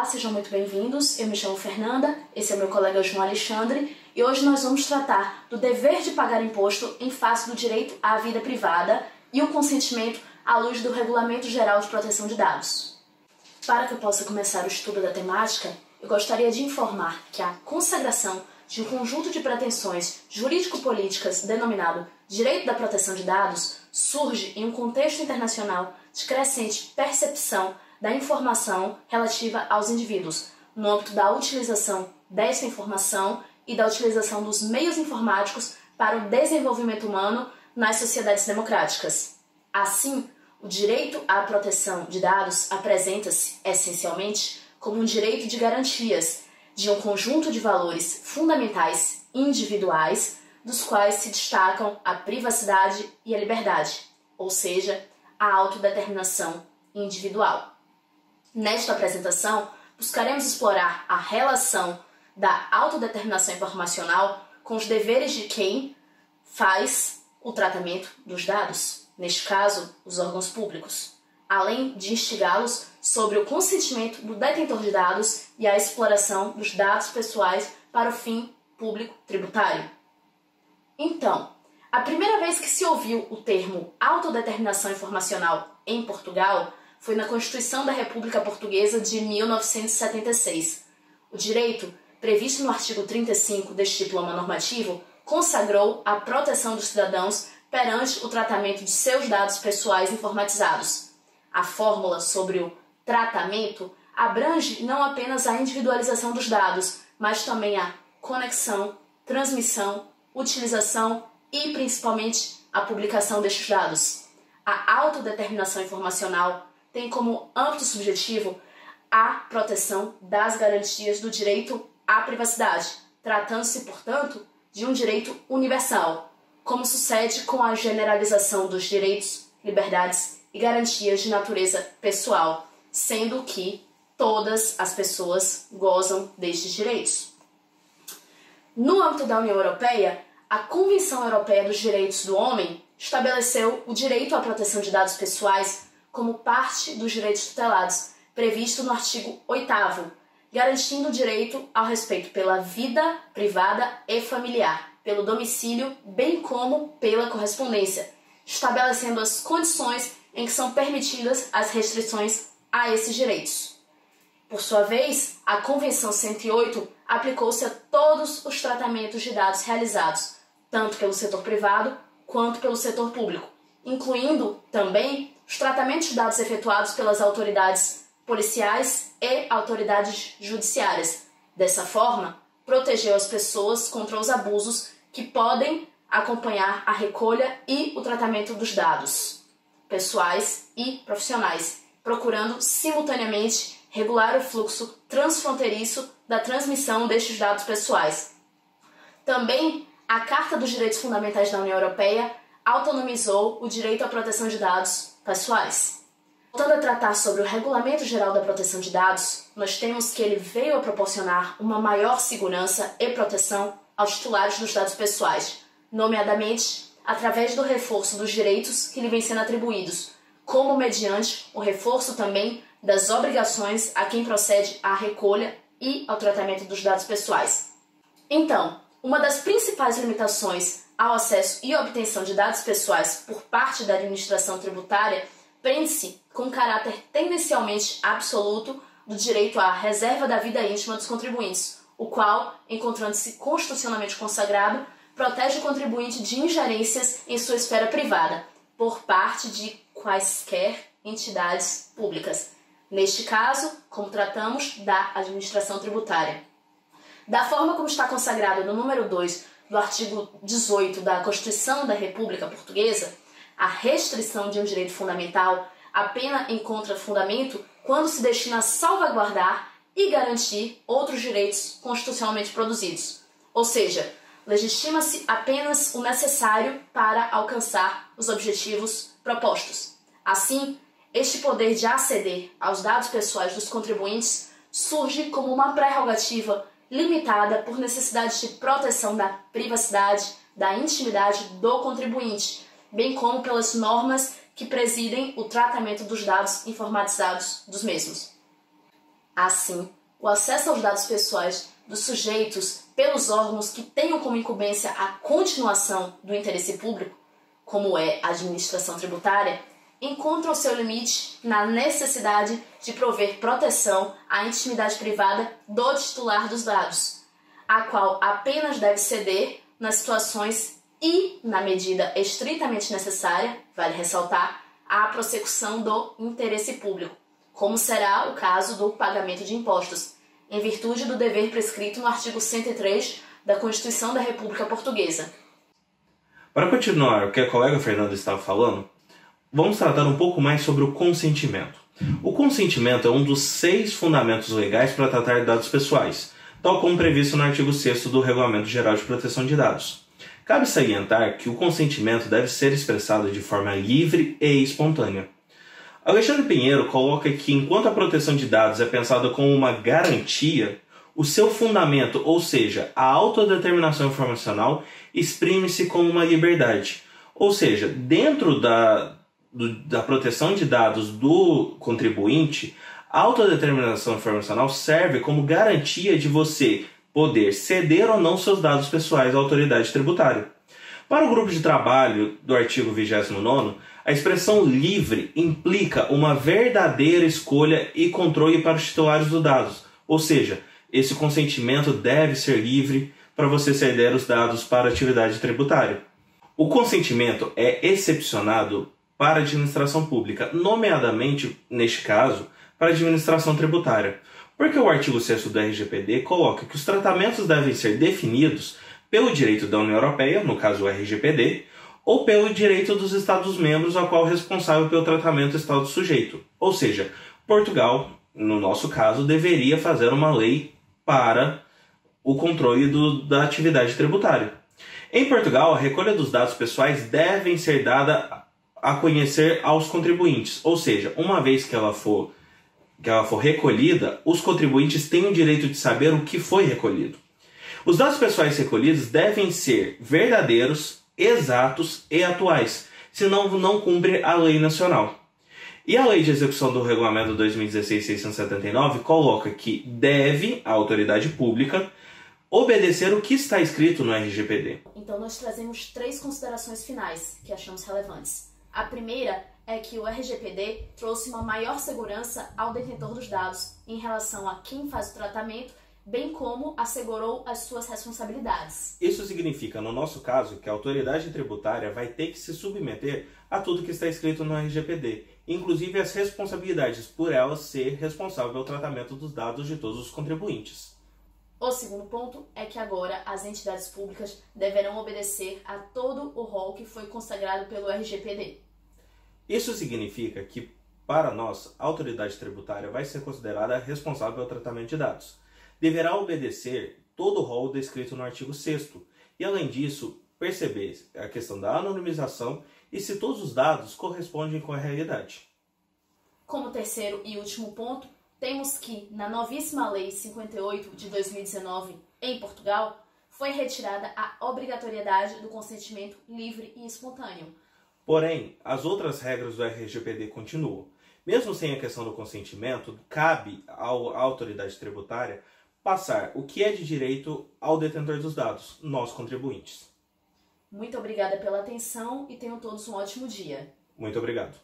sejam muito bem-vindos. Eu me chamo Fernanda, esse é meu colega João Alexandre e hoje nós vamos tratar do dever de pagar imposto em face do direito à vida privada e o consentimento à luz do Regulamento Geral de Proteção de Dados. Para que eu possa começar o estudo da temática, eu gostaria de informar que a consagração de um conjunto de pretensões jurídico-políticas denominado Direito da Proteção de Dados surge em um contexto internacional de crescente percepção da informação relativa aos indivíduos, no âmbito da utilização desta informação e da utilização dos meios informáticos para o desenvolvimento humano nas sociedades democráticas. Assim, o direito à proteção de dados apresenta-se, essencialmente, como um direito de garantias de um conjunto de valores fundamentais individuais, dos quais se destacam a privacidade e a liberdade, ou seja, a autodeterminação individual. Nesta apresentação, buscaremos explorar a relação da autodeterminação informacional com os deveres de quem faz o tratamento dos dados, neste caso, os órgãos públicos, além de instigá-los sobre o consentimento do detentor de dados e a exploração dos dados pessoais para o fim público tributário. Então, a primeira vez que se ouviu o termo autodeterminação informacional em Portugal foi na Constituição da República Portuguesa de 1976. O direito, previsto no artigo 35 deste diploma normativo, consagrou a proteção dos cidadãos perante o tratamento de seus dados pessoais informatizados. A fórmula sobre o tratamento abrange não apenas a individualização dos dados, mas também a conexão, transmissão, utilização e, principalmente, a publicação destes dados. A autodeterminação informacional tem como âmbito subjetivo a proteção das garantias do direito à privacidade, tratando-se, portanto, de um direito universal, como sucede com a generalização dos direitos, liberdades e garantias de natureza pessoal, sendo que todas as pessoas gozam destes direitos. No âmbito da União Europeia, a Convenção Europeia dos Direitos do Homem estabeleceu o direito à proteção de dados pessoais como parte dos direitos tutelados, previsto no artigo 8º, garantindo o direito ao respeito pela vida privada e familiar, pelo domicílio, bem como pela correspondência, estabelecendo as condições em que são permitidas as restrições a esses direitos. Por sua vez, a Convenção 108 aplicou-se a todos os tratamentos de dados realizados, tanto pelo setor privado quanto pelo setor público, incluindo também os tratamentos de dados efetuados pelas autoridades policiais e autoridades judiciárias. Dessa forma, protegeu as pessoas contra os abusos que podem acompanhar a recolha e o tratamento dos dados pessoais e profissionais, procurando simultaneamente regular o fluxo transfronteiriço da transmissão destes dados pessoais. Também, a Carta dos Direitos Fundamentais da União Europeia autonomizou o direito à proteção de dados pessoais. Voltando a tratar sobre o Regulamento Geral da Proteção de Dados, nós temos que ele veio a proporcionar uma maior segurança e proteção aos titulares dos dados pessoais, nomeadamente através do reforço dos direitos que lhe vêm sendo atribuídos, como mediante o reforço também das obrigações a quem procede à recolha e ao tratamento dos dados pessoais. Então, uma das principais limitações ao acesso e obtenção de dados pessoais por parte da administração tributária prende-se com o caráter tendencialmente absoluto do direito à reserva da vida íntima dos contribuintes, o qual, encontrando-se constitucionalmente consagrado, protege o contribuinte de ingerências em sua esfera privada, por parte de quaisquer entidades públicas. Neste caso, como tratamos da administração tributária. Da forma como está consagrado no número 2 do artigo 18 da Constituição da República Portuguesa, a restrição de um direito fundamental apenas encontra fundamento quando se destina a salvaguardar e garantir outros direitos constitucionalmente produzidos. Ou seja, legitima-se apenas o necessário para alcançar os objetivos propostos. Assim, este poder de aceder aos dados pessoais dos contribuintes surge como uma prerrogativa limitada por necessidade de proteção da privacidade, da intimidade do contribuinte, bem como pelas normas que presidem o tratamento dos dados informatizados dos mesmos. Assim, o acesso aos dados pessoais dos sujeitos pelos órgãos que tenham como incumbência a continuação do interesse público, como é a administração tributária, encontra o seu limite na necessidade de prover proteção à intimidade privada do titular dos dados, a qual apenas deve ceder nas situações e na medida estritamente necessária, vale ressaltar, à prossecução do interesse público, como será o caso do pagamento de impostos, em virtude do dever prescrito no artigo 103 da Constituição da República Portuguesa. Para continuar o que a colega Fernanda estava falando, vamos tratar um pouco mais sobre o consentimento. O consentimento é um dos 6 fundamentos legais para tratar de dados pessoais, tal como previsto no artigo 6º do Regulamento Geral de Proteção de Dados. Cabe salientar que o consentimento deve ser expressado de forma livre e espontânea. Alexandre Pinheiro coloca que, enquanto a proteção de dados é pensada como uma garantia, o seu fundamento, ou seja, a autodeterminação informacional, exprime-se como uma liberdade. Ou seja, dentro da proteção de dados do contribuinte, a autodeterminação informacional serve como garantia de você poder ceder ou não seus dados pessoais à autoridade tributária. Para o grupo de trabalho do artigo 29º, a expressão livre implica uma verdadeira escolha e controle para os titulares dos dados, ou seja, esse consentimento deve ser livre para você ceder os dados para a atividade tributária. O consentimento é excepcionado para a administração pública, nomeadamente, neste caso, para a administração tributária, porque o artigo 6º do RGPD coloca que os tratamentos devem ser definidos pelo direito da União Europeia, no caso o RGPD, ou pelo direito dos Estados-membros ao qual é responsável pelo tratamento do Estado sujeito. Ou seja, Portugal, no nosso caso, deveria fazer uma lei para o controle da atividade tributária. Em Portugal, a recolha dos dados pessoais devem ser dada a conhecer aos contribuintes, ou seja, uma vez que ela for recolhida, os contribuintes têm o direito de saber o que foi recolhido. Os dados pessoais recolhidos devem ser verdadeiros, exatos e atuais, senão não cumpre a lei nacional. E a Lei de Execução do Regulamento 2016-679 coloca que deve a autoridade pública obedecer o que está escrito no RGPD. Então nós trazemos 3 considerações finais que achamos relevantes. A primeira é que o RGPD trouxe uma maior segurança ao detentor dos dados em relação a quem faz o tratamento, bem como assegurou as suas responsabilidades. Isso significa, no nosso caso, que a autoridade tributária vai ter que se submeter a tudo que está escrito no RGPD, inclusive as responsabilidades por ela ser responsável pelo tratamento dos dados de todos os contribuintes. O segundo ponto é que agora as entidades públicas deverão obedecer a todo o rol que foi consagrado pelo RGPD. Isso significa que, para nós, a autoridade tributária vai ser considerada responsável pelo tratamento de dados. Deverá obedecer todo o rol descrito no artigo 6º e, além disso, perceber a questão da anonimização e se todos os dados correspondem com a realidade. Como terceiro e último ponto, temos que, na novíssima Lei 58 de 2019, em Portugal, foi retirada a obrigatoriedade do consentimento livre e espontâneo. Porém, as outras regras do RGPD continuam. Mesmo sem a questão do consentimento, cabe à autoridade tributária passar o que é de direito ao detentor dos dados, nós contribuintes. Muito obrigada pela atenção e tenham todos um ótimo dia. Muito obrigado.